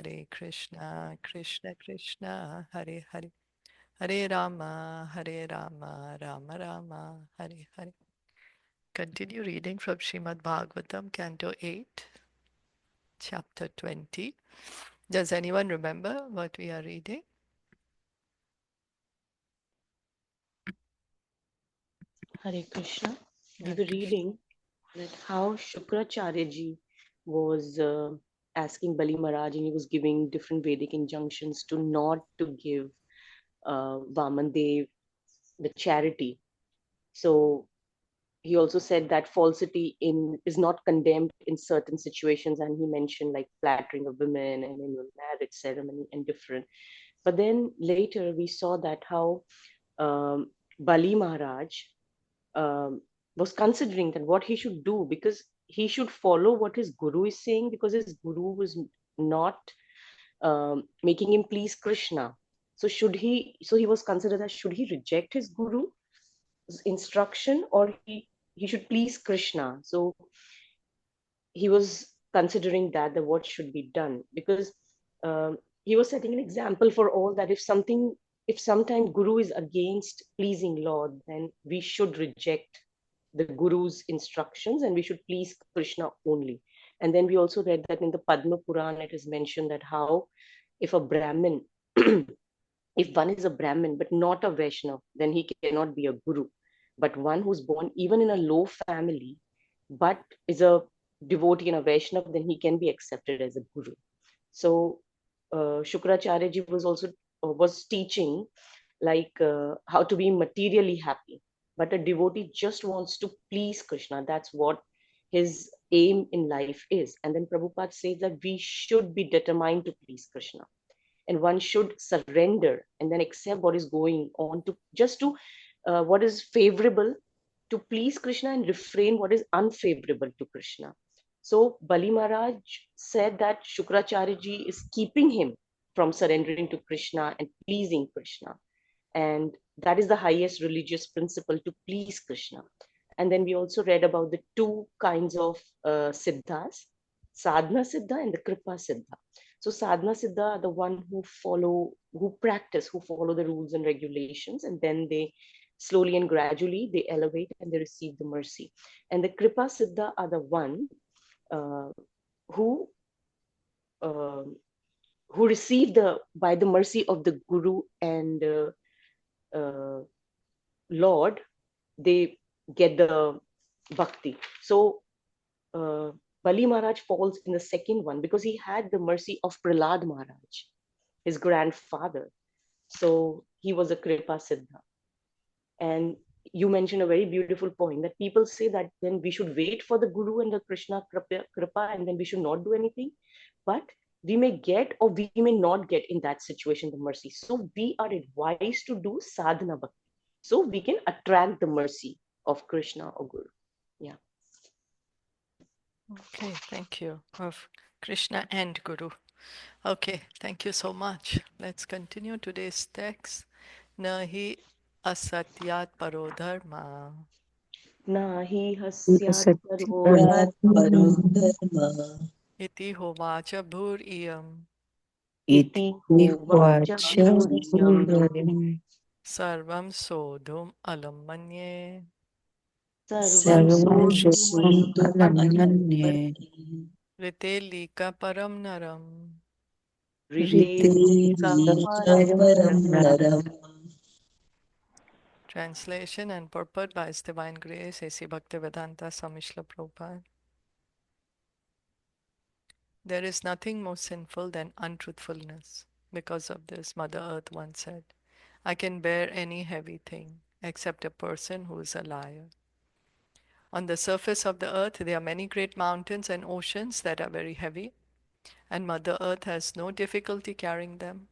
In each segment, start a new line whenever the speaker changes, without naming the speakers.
Hare Krishna, Krishna Krishna, Hare Hare, Hare Rama, Hare Rama, Rama Rama, Hare Hare. Continue reading from Srimad Bhagavatam, Canto 8, Chapter 20. Does anyone remember what we are reading?
Hare Krishna. We
Hare
were
Krishna.
reading that how Shukracharya ji was asking Bali Maharaj, and he was giving different Vedic injunctions to not to give Vaman Dev the charity. So he also said that falsity in is not condemned in certain situations, and he mentioned like flattering of women and in the marriage ceremony and different. But then later we saw that how Bali Maharaj um, was considering that what he should do, because he should follow what his guru is saying, because his guru was not making him please Krishna. So should he? So he was considered that should he reject his guru's instruction, or he should please Krishna. So he was considering that the what should be done, because he was setting an example for all that if sometime guru is against pleasing Lord, then we should reject the guru's instructions and we should please Krishna only. And then we also read that in the Padma Puran it is mentioned that how if a Brahmin if one is a Brahmin but not a Vaishnav, then he cannot be a guru. But one who's born even in a low family but is a devotee and a Vaishnav, then he can be accepted as a guru. So Shukracharya ji was also was teaching like how to be materially happy. But a devotee just wants to please Krishna. That's what his aim in life is. And then Prabhupada says that we should be determined to please Krishna, and one should surrender and then accept what is going on to just to what is favorable to please Krishna and refrain what is unfavorable to Krishna. So Bali Maharaj said that Shukracharya ji is keeping him from surrendering to Krishna and pleasing Krishna. And that is the highest religious principle, to please Krishna. And then we also read about the two kinds of siddhas, sadhana siddha and the kripa siddha. So sadhana siddha are the one who follow, who practice, who follow the rules and regulations, and then they slowly and gradually they elevate and they receive the mercy. And the kripa siddha are the one uh, who uh, who receive the by the mercy of the guru and uh, Lord, they get the bhakti. So uh, Bali Maharaj falls in the second one because he had the mercy of Prahlad Maharaj, his grandfather. So he was a Kripa Siddha. And you mentioned a very beautiful point that people say that then we should wait for the Guru and the Kripa and then we should not do anything. But we may get or we may not get in that situation the mercy. So we are advised to do sadhana bhakti, so we can attract the mercy of Krishna or Guru. Yeah.
Okay, thank you. Of Krishna and Guru. Okay, thank you so much. Let's continue today's text. Nahi asatyat paro dharma
Nahi hasyat paro dharma
Parodharma
iti hovacha bhur iyam
iti hovacha
Ivacha
bhuriyam
Puram
sarvam sodhum alam manye
sarvam
Sarvam
sodhum
Shuddham Alamanye
rite lika param naram.
rite
Riti
param
Param
naram.
Naram.
Translation and purport by His Divine Grace A.C. Bhaktivedanta Swami Srila Prabhupada. There is nothing more sinful than untruthfulness. Because of this, Mother Earth once said, I can bear any heavy thing except a person who is a liar. On the surface of the earth, there are many great mountains and oceans that are very heavy, and Mother Earth has no difficulty carrying them,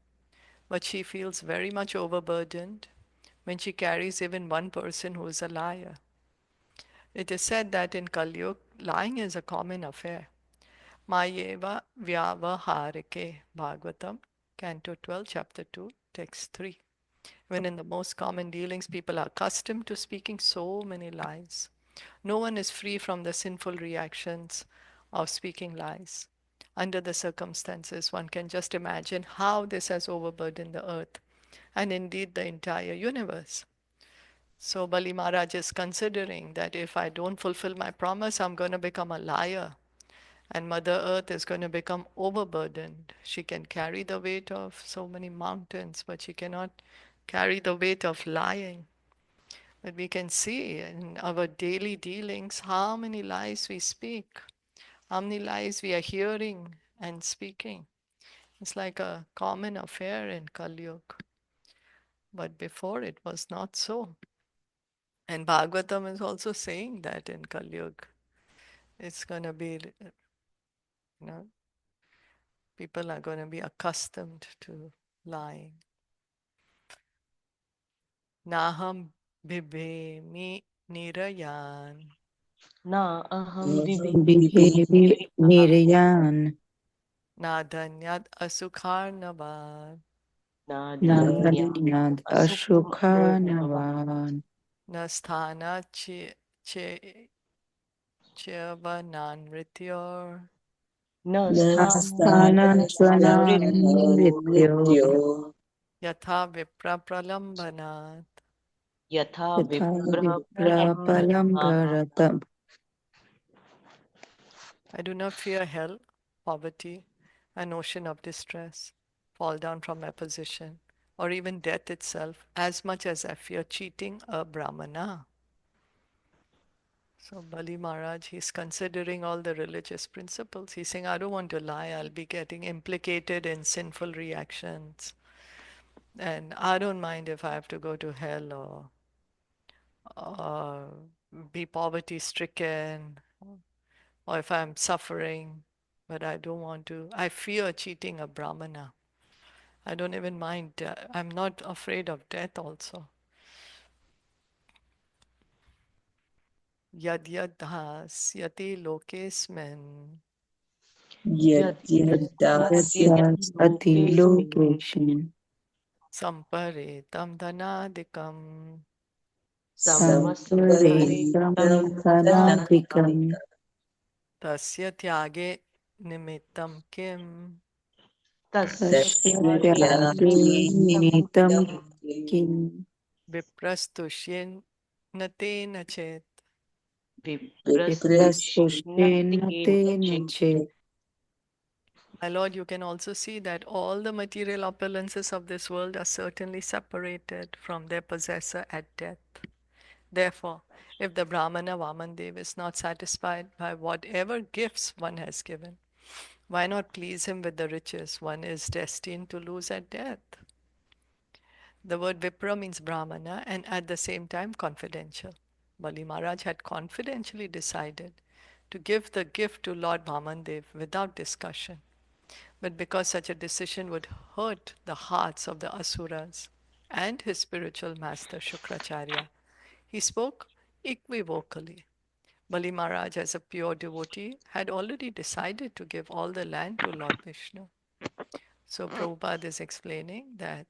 but she feels very much overburdened when she carries even one person who is a liar. It is said that in Kali Yuga, lying is a common affair. Mayeva Vyavaharike Bhagavatam, Canto 12, Chapter 2, Text 3. When in the most common dealings, people are accustomed to speaking so many lies. No one is free from the sinful reactions of speaking lies. under the circumstances. One can just imagine how this has overburdened the earth and indeed the entire universe. So Bali Maharaj is considering that if I don't fulfill my promise, I'm going to become a liar. And Mother Earth is going to become overburdened. She can carry the weight of so many mountains, but she cannot carry the weight of lying. But we can see in our daily dealings how many lies we speak, how many lies we are hearing and speaking. It's like a common affair in Kali Yuga. But before it was not so. And Bhagavatam is also saying that in Kali Yuga. It's going to be, know, people are going to be accustomed to lying. Naham bibhemi nirayan.
Na aham
Bihevi Nirayan
Nadanyad asukharnavad.
Nadanya
Nandanyad Ashukanavan
Nasthana chyavananrityor.
Nasthana
Nasthanam Swanam Nrityo
Yatha vipra pralambanat.
Yatha
Yatha
Vipra
Vipra
Pralambana.
Palambaratam.
I do not fear hell, poverty, an ocean of distress, fall down from my position, or even death itself, as much as I fear cheating a brahmana. So Bali Maharaj, he's considering all the religious principles. He's saying, I don't want to lie. I'll be getting implicated in sinful reactions. And I don't mind if I have to go to hell or be poverty stricken or if I'm suffering, but I don't want to. I fear cheating a brahmana. I don't even mind. I'm not afraid of death also. Yad yad dhasyati lokesmin
Yad
Yat
Yad
Yasyati
Das Ati
Lokesmin
Lokeshin
samparetam dhanadikam.
Samparetam
Samasparetam Dhanadikam
Sanadikam
Tasya tyage nimittam kim.
Tasya
Tasya
Tyage
Tyage
Nimitam
Nimitam
Kim
Kim
Viprastushyen natena chet.
Viprastushena
Viprastushnaten
Tena Chet.
My Lord, you can also see that all the material opulences of this world are certainly separated from their possessor at death. Therefore, if the Brahmana Vamandev is not satisfied by whatever gifts one has given, why not please him with the riches one is destined to lose at death? The word Vipra means Brahmana and at the same time confidential. Bali Maharaj had confidentially decided to give the gift to Lord Vamandev without discussion. But because such a decision would hurt the hearts of the asuras and his spiritual master Shukracharya, he spoke equivocally. Bali Maharaj, as a pure devotee, had already decided to give all the land to Lord Vishnu. So Prabhupada is explaining that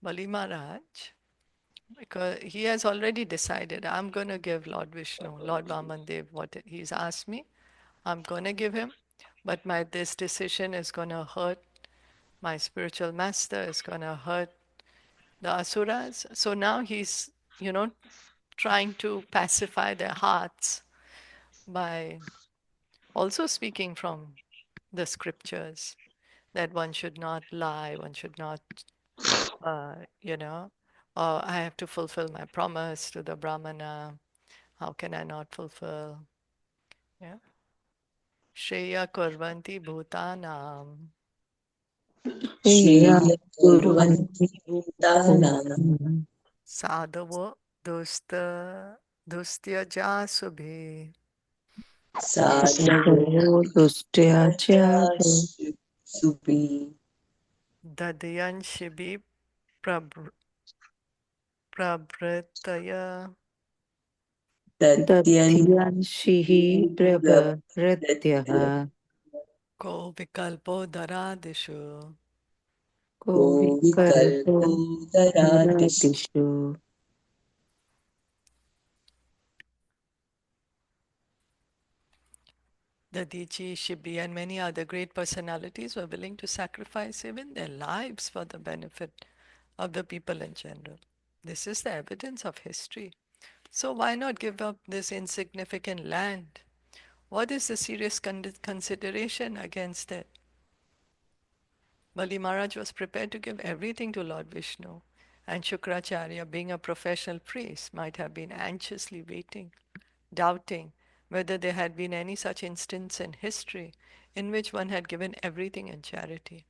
Bali Maharaj, because he has already decided, I'm going to give Lord Vishnu, Lord Vamandev, what he's asked me, I'm going to give him, but this decision is going to hurt my spiritual master, is going to hurt the asuras. So now he's, trying to pacify their hearts by also speaking from the scriptures that one should not lie, one should not, uh, you know, I have to fulfill my promise to the Brahmana. How can I not fulfill? Yeah. Shreya kurvanti bhutanam
Shreya
Shreya
Kurvanti
Kurvanti Bhutanam
sadhavo dusta dustyaja subhi
Sadhavo
Sadhavo Dustya Chado
Subhi
dadyan shibi prabhritaya
Dadyan
Dadhyanshihi Prabhratyaha
ko vikalpo daradishu.
Kovikalpo
Kovikalpodaradis.
Dharadishu.
Dadichi, Shibi, and many other great personalities were willing to sacrifice even their lives for the benefit of the people in general. This is the evidence of history. So why not give up this insignificant land? What is the serious consideration against it? Bali Maharaj was prepared to give everything to Lord Vishnu, and Shukracharya, being a professional priest, might have been anxiously waiting, doubting whether there had been any such instance in history in which one had given everything in charity.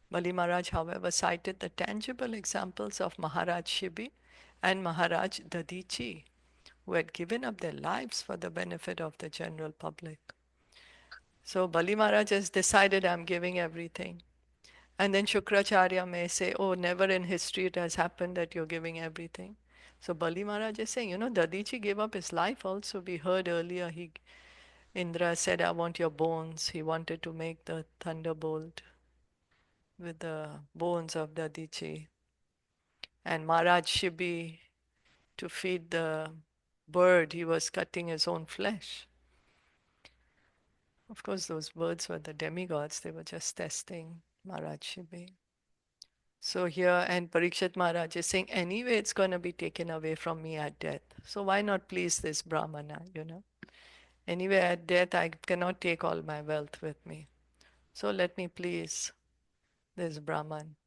Bali Maharaj, however, cited the tangible examples of Maharaj Shibi and Maharaj Dadichi, who had given up their lives for the benefit of the general public. So Bali Maharaj has decided, I'm giving everything. And then Shukracharya may say, oh, never in history it has happened that you're giving everything. So Bali Maharaj is saying, Dadichi gave up his life also. We heard earlier Indra said, I want your bones. He wanted to make the thunderbolt with the bones of Dadichi. And Maharaj Shibi, to feed the bird, he was cutting his own flesh. Of course, those birds were the demigods. They were just testing Maharaj Shibi. So here, and Parikshit Maharaj is saying, anyway, it's going to be taken away from me at death. So why not please this Brahmana? Anyway, at death, I cannot take all my wealth with me. So let me please this Brahman.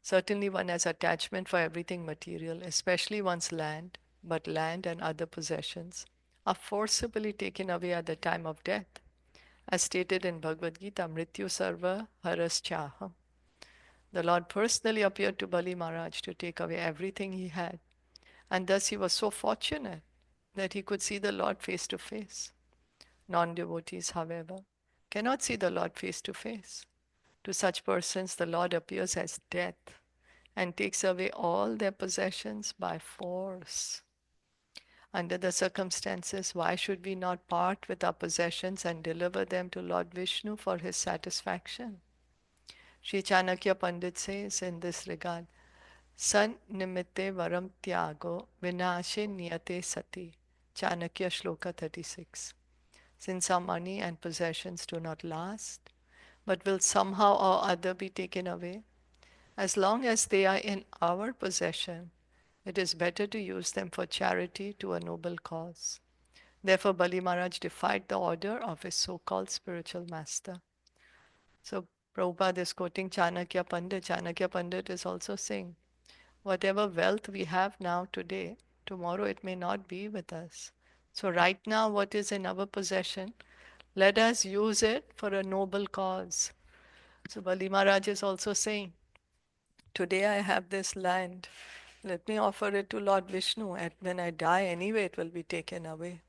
Certainly, one has attachment for everything material, especially one's land, but land and other possessions are forcibly taken away at the time of death. As stated in Bhagavad Gita, Mrityu Sarva Haraschaha. The Lord personally appeared to Bali Maharaj to take away everything he had, and thus he was so fortunate that he could see the Lord face to face. Non devotees, however, cannot see the Lord face to face. To such persons, the Lord appears as death and takes away all their possessions by force. Under the circumstances, why should we not part with our possessions and deliver them to Lord Vishnu for his satisfaction? Sri Chanakya Pandit says in this regard, San nimitte varam tyago vinashe niyate sati. Chanakya Shloka 36. Since our money and possessions do not last, but will somehow or other be taken away, as long as they are in our possession, it is better to use them for charity to a noble cause. Therefore, Bali Maharaj defied the order of his so called spiritual master. So, Prabhupada is quoting Chanakya Pandit. Chanakya Pandit is also saying, whatever wealth we have now today, tomorrow it may not be with us. So, right now, what is in our possession, let us use it for a noble cause. So, Bali Maharaj is also saying, today I have this land. Let me offer it to Lord Vishnu. And when I die, anyway, it will be taken away.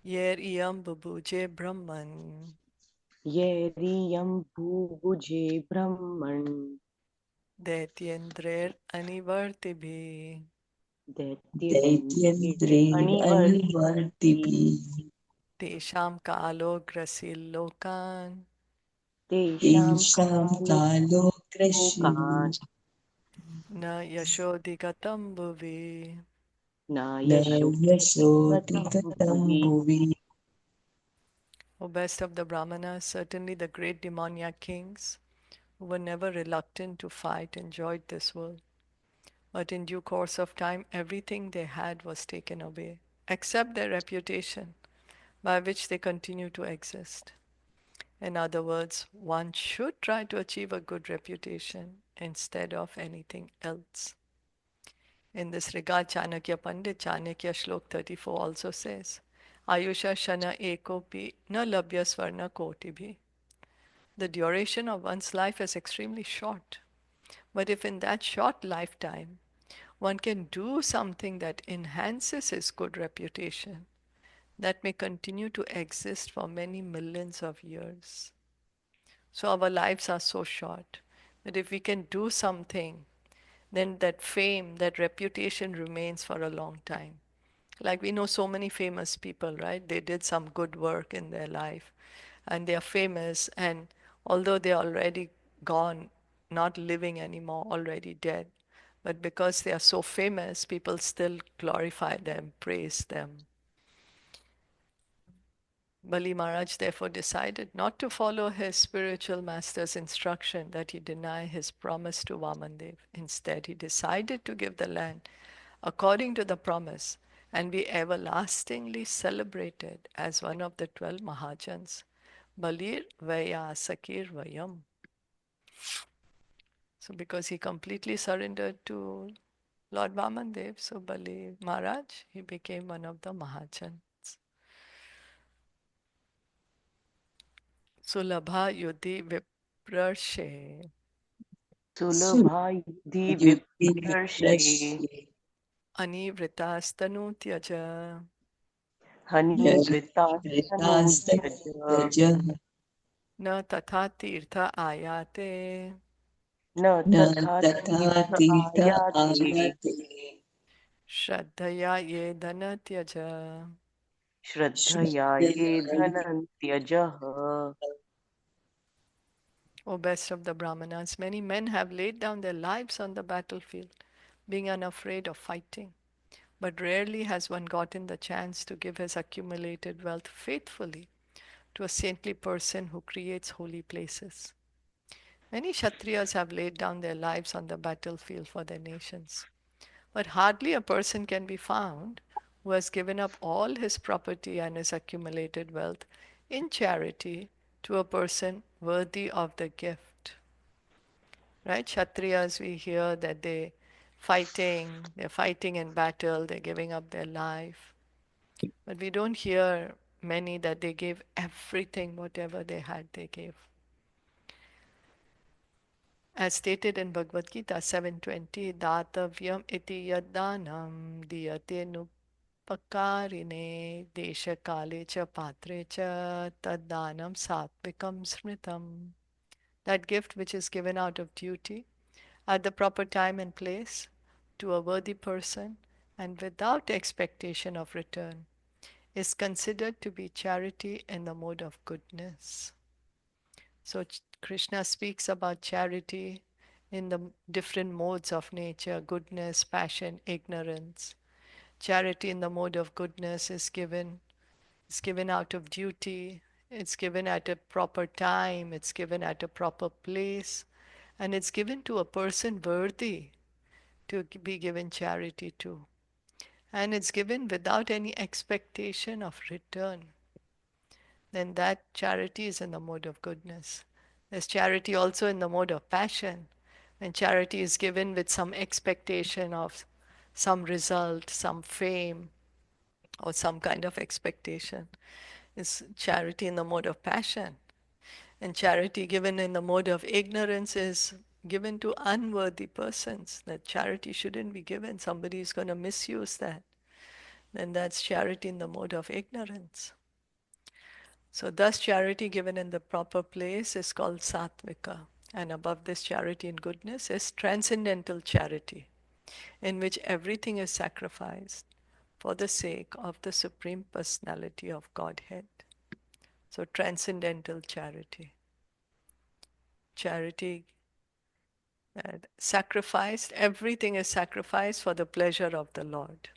Yer iyam bubuje Brahman,
Yeriyam bhuje Brahman
Daityendrer anivartibhi,
Daityendri
दैत्येन्द्रैरनिवर्तिभिः
Anivartibhi
Tesham kalo grasil lokan,
Tesham
तेषां
Kalo
कालोऽग्रशीः
Lokan
na yashodikatam bhuvi.
Na
न
Yasho Gatam
यशोऽधिगतं
Bhuvi.
भुवि
O best of the Brahmanas, certainly the great demoniac kings who were never reluctant to fight enjoyed this world. But in due course of time, everything they had was taken away, except their reputation, by which they continue to exist. In other words, one should try to achieve a good reputation instead of anything else. In this regard, Chanakya Pandit, Chanakya Shlok 34 also says, Ayusha Shana Ekopi na Labhya Swarna Kotibhi. The duration of one's life is extremely short. But if in that short lifetime one can do something that enhances his good reputation, that may continue to exist for many millions of years. So our lives are so short that if we can do something, then that fame, that reputation remains for a long time. Like we know so many famous people, right? They did some good work in their life and they are famous, and although they are already gone, not living anymore, already dead, but because they are so famous, people still glorify them, praise them. Bali Maharaj therefore decided not to follow his spiritual master's instruction that he deny his promise to Vamandev. Instead, he decided to give the land according to the promise and be everlastingly celebrated as one of the 12 Mahajans. Balir Vaya Sakir Vayam. So, because he completely surrendered to Lord Vamandev, so Bali Maharaj, he became one of the Mahajans. Sulabha Yudhi Viprarshe
Sulabha Yuddhi Viprarshe
Anivritastanu Tyaja
Hani Vritasanu Jaja
Na Tatha Tirtha Ayate
Na Tatha Tirtha Ayate
Shraddhaya Ye Dana Tyaja.
Shraddhaya Ye Dhanantyajah.
O best of the Brahmanas, many men have laid down their lives on the battlefield, being unafraid of fighting. But rarely has one gotten the chance to give his accumulated wealth faithfully to a saintly person who creates holy places. Many Kshatriyas have laid down their lives on the battlefield for their nations, but hardly a person can be found who has given up all his property and his accumulated wealth in charity to a person worthy of the gift. Right? Kshatriyas, we hear that they're fighting in battle, they're giving up their life. But we don't hear many that they gave everything, whatever they had, they gave. As stated in Bhagavad Gita 7:20, Datavyam iti yaddanam diyate nupakarine desha kale cha patre cha taddanam satvikam smritam. That gift which is given out of duty at the proper time and place to a worthy person and without expectation of return is considered to be charity in the mode of goodness. So Krishna speaks about charity in the different modes of nature: goodness, passion, ignorance. Charity in the mode of goodness is given out of duty, it's given at a proper time, it's given at a proper place, and it's given to a person worthy to be given charity to. And it's given without any expectation of return. Then that charity is in the mode of goodness. There's charity also in the mode of passion, when charity is given with some expectation of some result, some fame, or some kind of expectation. It's charity in the mode of passion. And charity given in the mode of ignorance is given to unworthy persons. That charity shouldn't be given. Somebody is going to misuse that. Then that's charity in the mode of ignorance. So thus charity given in the proper place is called sattvika. And above this charity and goodness is transcendental charity, in which everything is sacrificed for the sake of the Supreme Personality of Godhead. So transcendental charity. Charity sacrificed, everything is sacrificed for the pleasure of the Lord.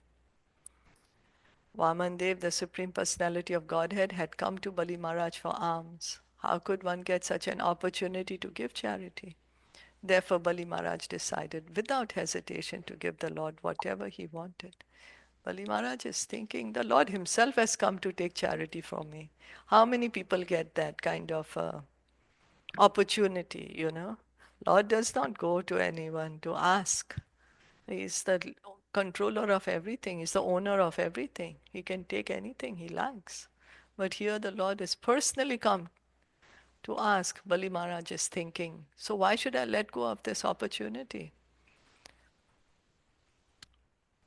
Vamandev, the Supreme Personality of Godhead, had come to Bali Maharaj for alms. How could one get such an opportunity to give charity? Therefore, Bali Maharaj decided without hesitation to give the Lord whatever he wanted. Bali Maharaj is thinking, the Lord himself has come to take charity from me. How many people get that kind of opportunity, you know? Lord does not go to anyone to ask. He is the controller of everything. He's the owner of everything. He can take anything he likes. But here the Lord has personally come to ask. Bali Maharaj is thinking, so why should I let go of this opportunity?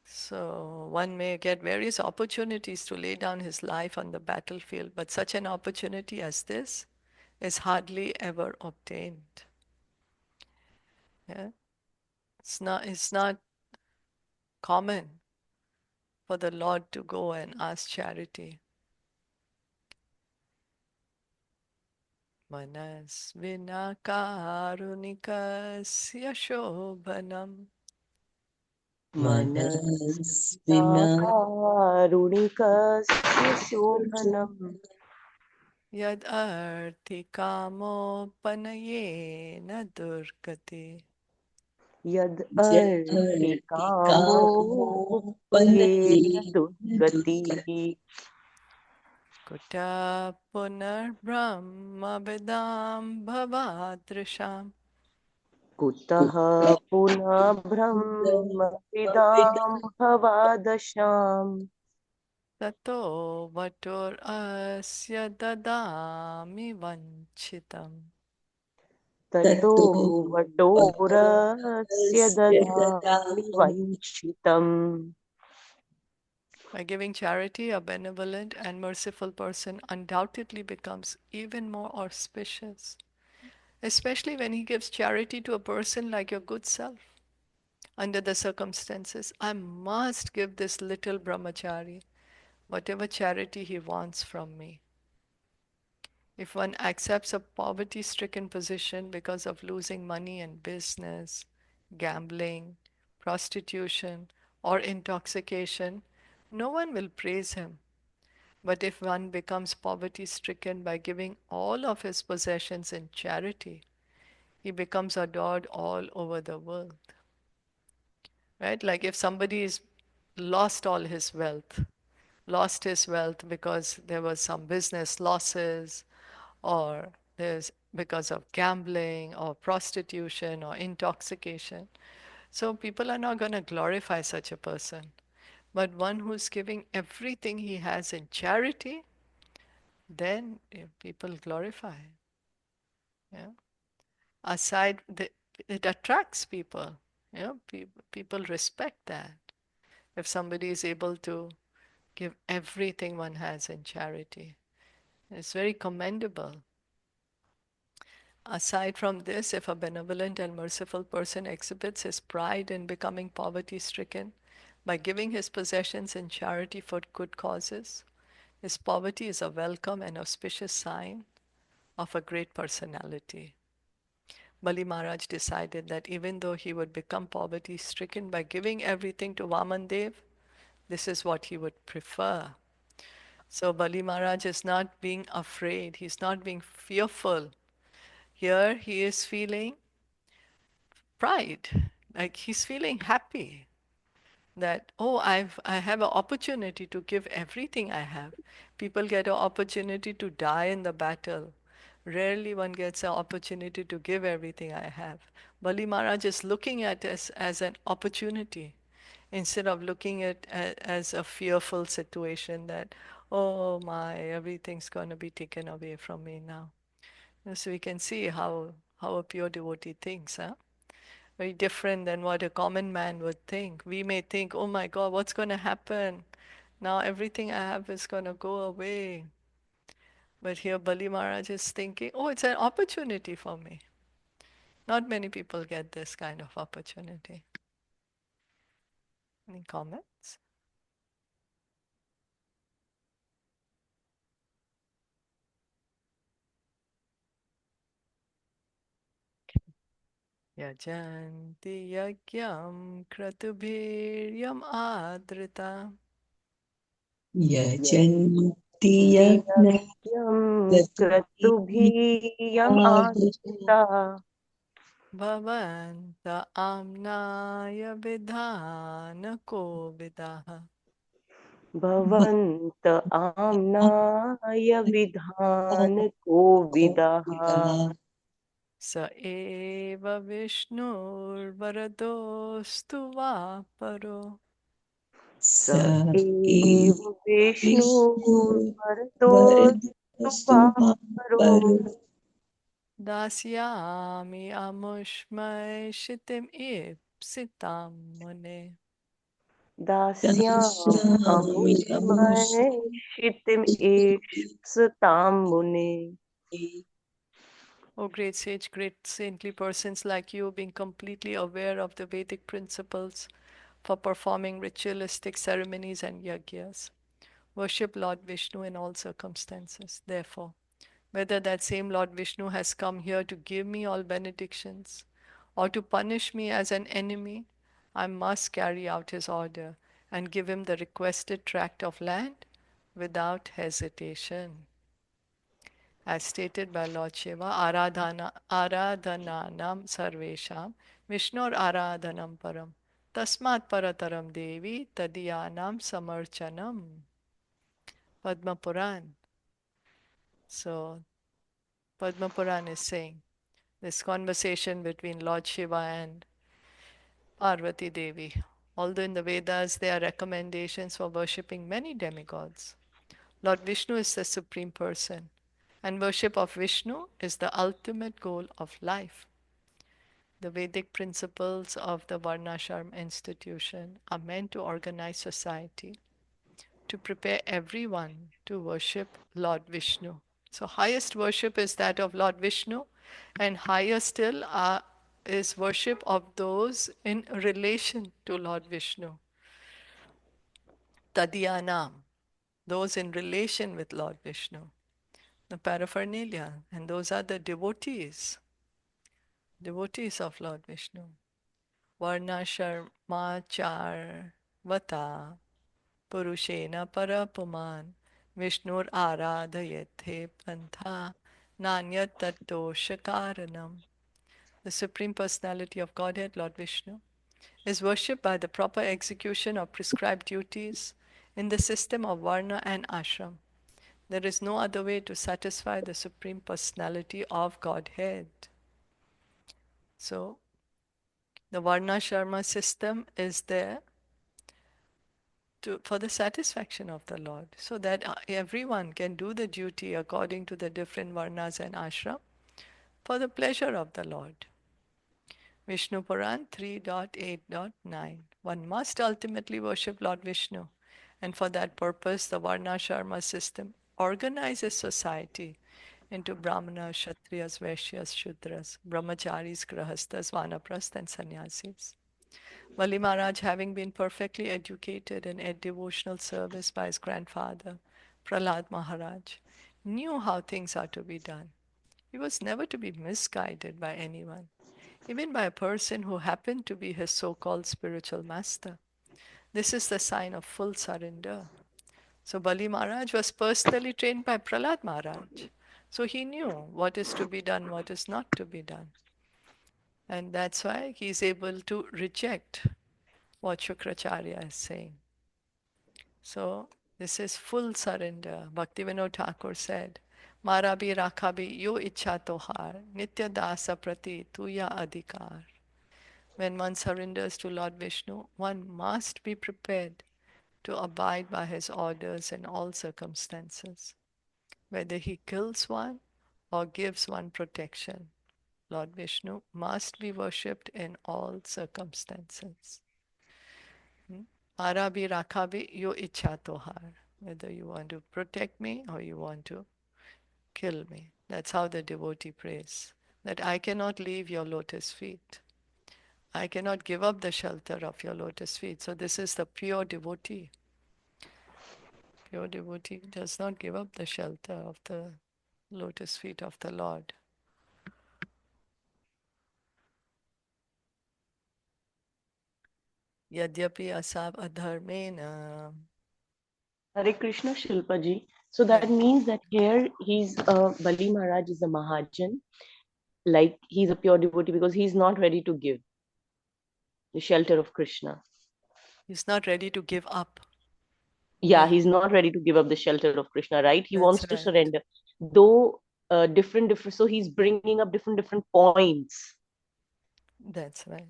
So one may get various opportunities to lay down his life on the battlefield, but such an opportunity as this is hardly ever obtained. Yeah? It's not common for the Lord to go and ask charity. Manas vinakarunikasya shobhanam
Manasvina Karunikasya Shobhanam
Yad arti kamopanaye na durgati.
यद् अर्ति कामोपयेन दुर्गतिः
Kuta punar brahma vedam bhavadrisham.
कुतः पुनः ब्रह्मविदां भवादशाम्
Tato vatur asya dadami vanchitam.
ततो वटोरस्य ददामि वञ्चितम्
By giving charity, a benevolent and merciful person undoubtedly becomes even more auspicious, especially when he gives charity to a person like your good self. Under the circumstances, I must give this little brahmachari whatever charity he wants from me. If one accepts a poverty stricken position because of losing money in business, gambling, prostitution, or intoxication, no one will praise him. But if one becomes poverty stricken by giving all of his possessions in charity, he becomes adored all over the world. Right? Like if somebody is lost all his wealth, lost his wealth because there was some business losses or there's because of gambling or prostitution or intoxication. So people are not going to glorify such a person. But one who's giving everything he has in charity, then people glorify. Yeah. Aside, it attracts people. People respect that. If somebody is able to give everything one has in charity, it's very commendable. Aside from this, if a benevolent and merciful person exhibits his pride in becoming poverty stricken by giving his possessions in charity for good causes, his poverty is a welcome and auspicious sign of a great personality. Bali Maharaj decided that even though he would become poverty stricken by giving everything to Vaman Dev, this is what he would prefer. So Bali Maharaj is not being afraid, he's not being fearful. Here he is feeling pride, like he's feeling happy that, oh, I have an opportunity to give everything I have. People get an opportunity to die in the battle. Rarely one gets an opportunity to give everything I have. Bali Maharaj is looking at us as an opportunity instead of looking at as a fearful situation that, oh my, everything's going to be taken away from me now. So we can see how a pure devotee thinks, huh? Very different than what a common man would think. We may think, oh my God, what's going to happen? Now everything I have is going to go away. But here Bali Maharaj is thinking, oh, it's an opportunity for me. Not many people get this kind of opportunity. Any comments? Yajanti yagyam kratubhiryam adrita
यजन्ति
यज्ञयज्ञं क्रतुभियम् आदिता
bhavanta amnaya vidhana kovidaha.
भवन्त आम्नाय विधान कोविदः
Sa eva Vishnurvaradostu Vaparo.
स एव विष्णुर्वरदोऽस्तु वा परो
Dasyami amushmai shitim ipsitam mune.
दास्यामि अमुष्मये क्षितिम् एषुतां मुने
O great sage, great saintly persons like you, being completely aware of the Vedic principles for performing ritualistic ceremonies and yagyas, worship Lord Vishnu in all circumstances. Therefore, whether that same Lord Vishnu has come here to give me all benedictions or to punish me as an enemy, I must carry out his order and give him the requested tract of land without hesitation. as stated by Lord Shiva, Aradhananam Sarvesham, Vishnur Aradhanam Param, Tasmat Parataram Devi, Tadiyanam Samarchanam. Padma Puran. So, Padma Puran is saying this conversation between Lord Shiva and Parvati Devi. Although in the Vedas there are recommendations for worshipping many demigods, Lord Vishnu is the Supreme Person, and worship of Vishnu is the ultimate goal of life. The Vedic principles of the Varnashram institution are meant to organize society, to prepare everyone to worship Lord Vishnu. So, highest worship is that of Lord Vishnu, and higher still is worship of those in relation to Lord Vishnu. Tadyanam, those in relation with Lord Vishnu, the paraphernalia, and those are the devotees of Lord Vishnu. Varna Sharma Char Vata Purushena Parapuman Vishnur Aradhayathe Pantha Nanyat Tattosha. The Supreme Personality of Godhead, Lord Vishnu, is worshipped by the proper execution of prescribed duties in the system of Varna and Ashram. There is no other way to satisfy the Supreme Personality of Godhead. So, the Varna Sharma system is there for the satisfaction of the Lord, so that everyone can do the duty according to the different varnas and ashram for the pleasure of the Lord. Vishnu Puran 3.8.9. One must ultimately worship Lord Vishnu, and for that purpose the Varna Sharma system organizes society into Brahmanas, Kshatriyas, Vaishyas, Shudras, Brahmacharis, Grahasthas, Vanaprasthas, and Sannyasis. Bali Maharaj, having been perfectly educated in devotional service by his grandfather, Prahlad Maharaj, knew how things are to be done. He was never to be misguided by anyone, even by a person who happened to be his so-called spiritual master. This is the sign of full surrender. So Bali Maharaj was personally trained by Prahlad Maharaj. So he knew what is to be done, what is not to be done. And that's why he is able to reject what Shukracharya is saying. So this is full surrender. Bhaktivinoda Thakur said, Mara bhi rakha bhi yo ichha tohar, nitya dasa prati tuya adhikar. When one surrenders to Lord Vishnu, one must be prepared to abide by his orders in all circumstances, whether he kills one or gives one protection. Lord Vishnu must be worshipped in all circumstances. Mara bhi rakha bhi yo ichha tohar. Whether you want to protect me or you want to kill me. That's how the devotee prays. That I cannot leave your lotus feet. I cannot give up the shelter of your lotus feet. So this is the pure devotee. Pure devotee does not give up the shelter of the lotus feet of the Lord. Yadyapi asab adharmena.
Hare Krishna, Shilpa ji. So that means that here Bali Maharaj is a Mahajan, like he's a pure devotee because he's not ready to give the shelter of Krishna.
He's not ready to give up.
Yeah, he's not ready to give up the shelter of Krishna, right? He wants to
right.
surrender. Though different, so he's bringing up different points.
That's right.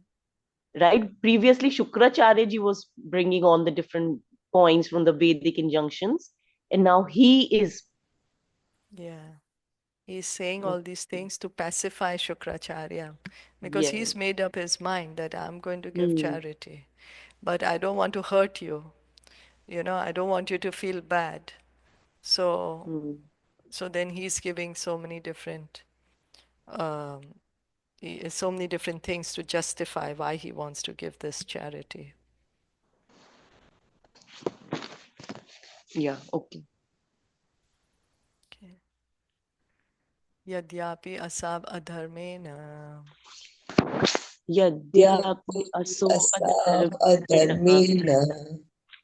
Right? Previously, Shukracharya ji was bringing on the different points from the Vedic injunctions, and now he is.
Yeah. He's saying all these things to pacify Shukracharya, because he's made up his mind that I'm going to give charity, but I don't want to hurt you. I don't want you to feel bad. So, so then he's giving so many different things to justify why he wants to give this charity.
Yeah, okay.
Yadyapi asab adharmena.
Yadyapi aso adharmena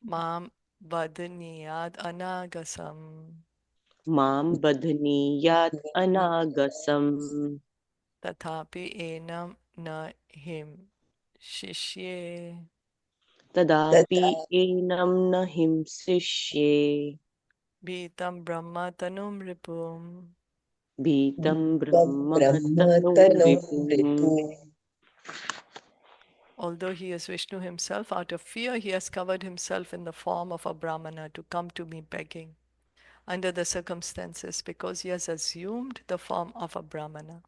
Mam vadniyad anagasam.
Mam badhniyat anagasam.
Tathapi enam na him shishye.
Tadapi enam na himsishye.
Bhitam brahma tanum ripum.
Bhitam brahma tanu vipum.
Although he is Vishnu himself, out of fear he has covered himself in the form of a brahmana to come to me begging under the circumstances because he has assumed the form of a brahmana.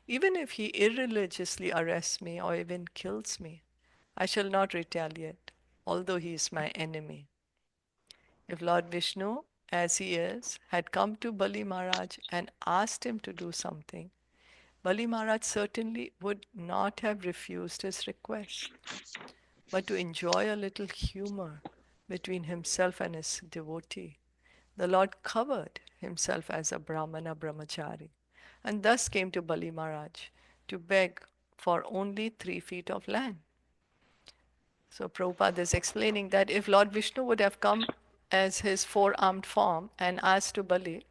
Even if he irreligiously arrests me or even kills me, I shall not retaliate, although he is my enemy. If Lord Vishnu, as he is, had come to Bali Maharaj and asked him to do something, Bali Maharaj certainly would not have refused his request. But to enjoy a little humor between himself and his devotee, the Lord covered himself as a Brahmana brahmachari and thus came to Bali Maharaj to beg for only 3 feet of land. So Prabhupada is explaining that if Lord Vishnu would have come as his four-armed form and asked to Bali,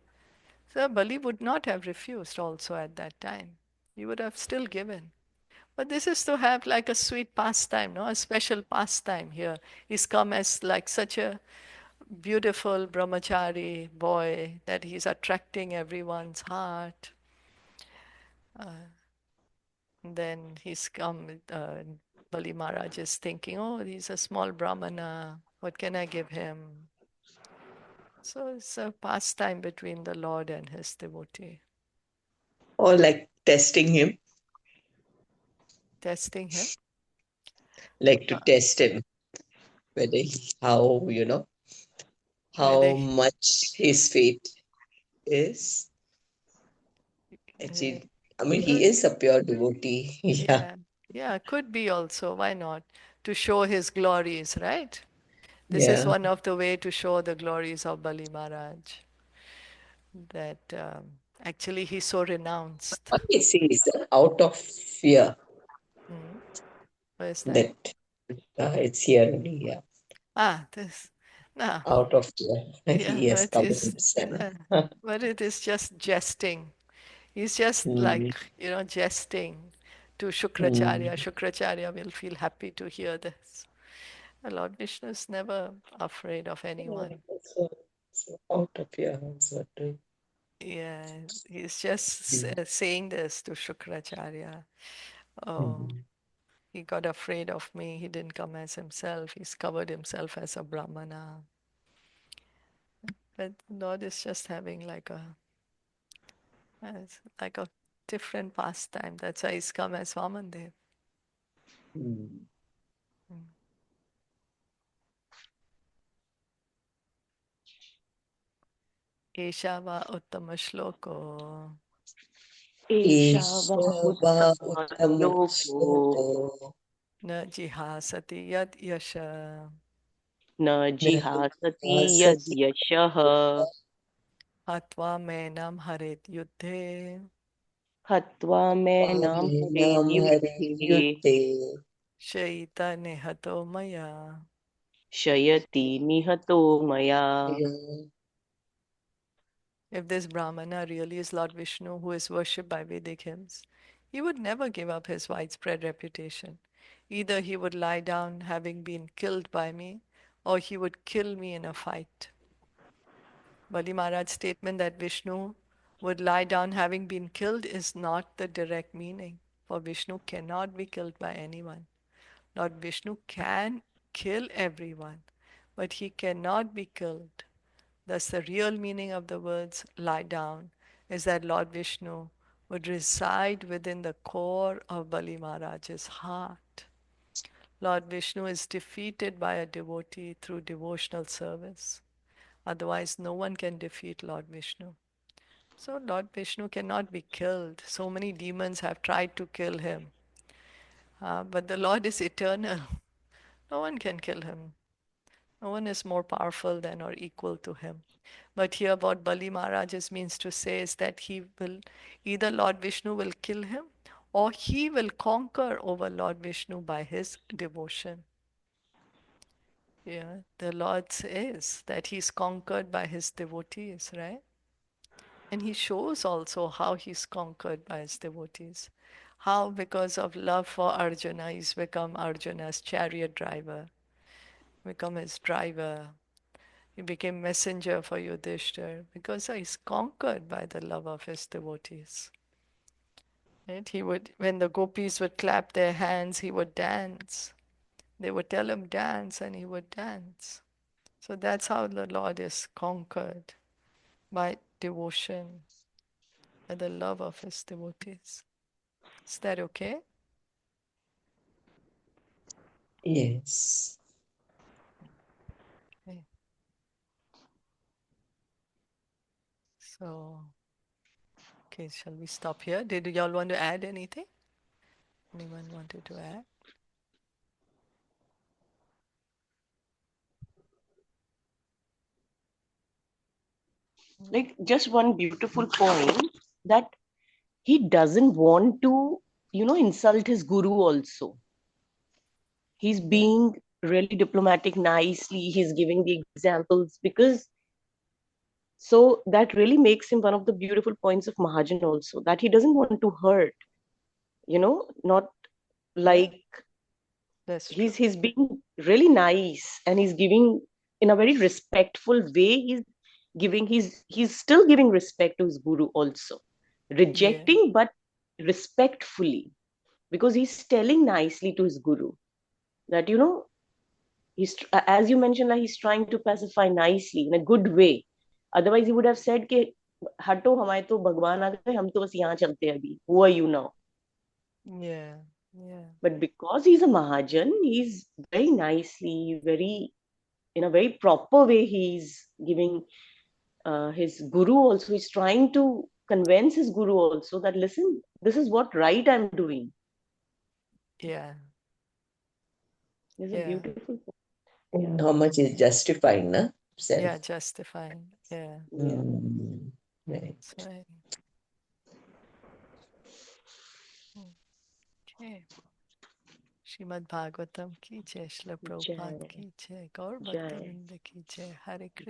so Bali would not have refused also at that time. He would have still given. But this is to have like a sweet pastime, no? A special pastime here. He's come as like such a beautiful brahmachari boy that he's attracting everyone's heart. Then he's come, Bali Maharaj is thinking, oh, he's a small brahmana. What can I give him? So it's a pastime between the Lord and his devotee.
Or like testing him,
Testing him.
like to
Uh,
test him, whether how,
whether
how much his faith is.
uh,
Actually, I mean, he
could,
is a pure devotee. Yeah.
yeah, yeah, could be also. Why not? To show his glories, right? This is
Yeah.
one of the way to show the glories of Bali Maharaj. That actually he's so renounced.
What he says out of fear
Hmm. What is that?
that it's here only, yeah.
Ah, this. No,
Out of fear,
yeah,
he has
but
covered
it's,
himself.
uh, but it is just jesting. He's just
Mm,
like, jesting to Shukracharya.
mm.
Shukracharya will feel happy to hear this. Lord Vishnu is never afraid of
Yeah,
anyone.
so out of fear, so to,
Yeah, he's just
mm,
saying this to Shukracharya. Oh,
mm,
he got afraid of me. He didn't come as himself. He's covered himself as a brahmana. But Lord is just having like a different pastime. That's why he's come as Vamandev.
mm.
Esha va uttama shloko
Eshava
Ishava
uttama
Uttamashloko
loko.
na jihasati yad yasha
Na jihasati yad
Nirvasati
yashah.
hatva menam haret yuddhe
Hatva mainam haret
Pavinam Hari
yuddhe.
Yutte.
shaita nehato maya.
Shayati nihato maya.
If this Brahmana really is Lord Vishnu, who is worshipped by Vedic hymns, he would never give up his widespread reputation. Either he would lie down having been killed by me, or he would kill me in a fight. Bali Maharaj's statement that Vishnu would lie down having been killed is not the direct meaning, for Vishnu cannot be killed by anyone. Lord Vishnu can kill everyone, but he cannot be killed. Thus, the real meaning of the words lie down is that Lord Vishnu would reside within the core of Bali Maharaj's heart. Lord Vishnu is defeated by a devotee through devotional service. Otherwise, no one can defeat Lord Vishnu. So, Lord Vishnu cannot be killed. So many demons have tried to kill him. But the Lord is eternal. No one can kill him. No one is more powerful than or equal to him. But here, what Bali Maharaj's means to say is that he will either Lord Vishnu will kill him or he will conquer over Lord Vishnu by his devotion. Yeah, the Lord says that he's conquered by his devotees, right? And he shows also how he's conquered by his devotees. How, because of love for Arjuna, he's become Arjuna's chariot driver, become his driver. He became messenger for Yudhishthir because he's conquered by the love of his devotees. Right? He would, when the gopis would clap their hands, he would dance. They would tell him dance, and he would dance. So that's how the Lord is conquered, by devotion, by the love of his devotees. Is that okay?
Yes.
Okay. So, okay, shall we stop here? Did y'all want to add anything? Anyone wanted to add?
Like just one beautiful point, that he doesn't want to, insult his guru also. He's
Yeah.
being really diplomatic nicely. He's giving the examples, because so that really makes him one of the beautiful points of Mahajan also, that he doesn't want to hurt, not
Yeah,
like
that's true.
he's being really nice, and he's giving in a very respectful way. He's still giving respect to his guru also,
Yeah,
rejecting but respectfully, because he's telling nicely to his guru that, he's, as you mentioned, like he's trying to pacify nicely in a good way. Otherwise he would have said कि हटो, हमारे तो भगवान आ गए, हम तो बस यहाँ चलते हैं अभी, who are you now?
yeah, yeah,
But because he's a Mahajan, he's very nicely, very in a very proper way, he's giving his guru also. He's trying to convince his guru also that, listen, this is what right I'm doing.
yeah,
This is a
yeah,
beautiful point.
And how much is justifying, na? Self.
yeah, justifying. Yeah,
Yeah.
Right.
that's right. Okay. Shrimad Bhagavatam की जय, Srila Prabhupada
Jai,
की जय, गौर
Jai.
भक्तवृंद की जय, हरे कृष्ण।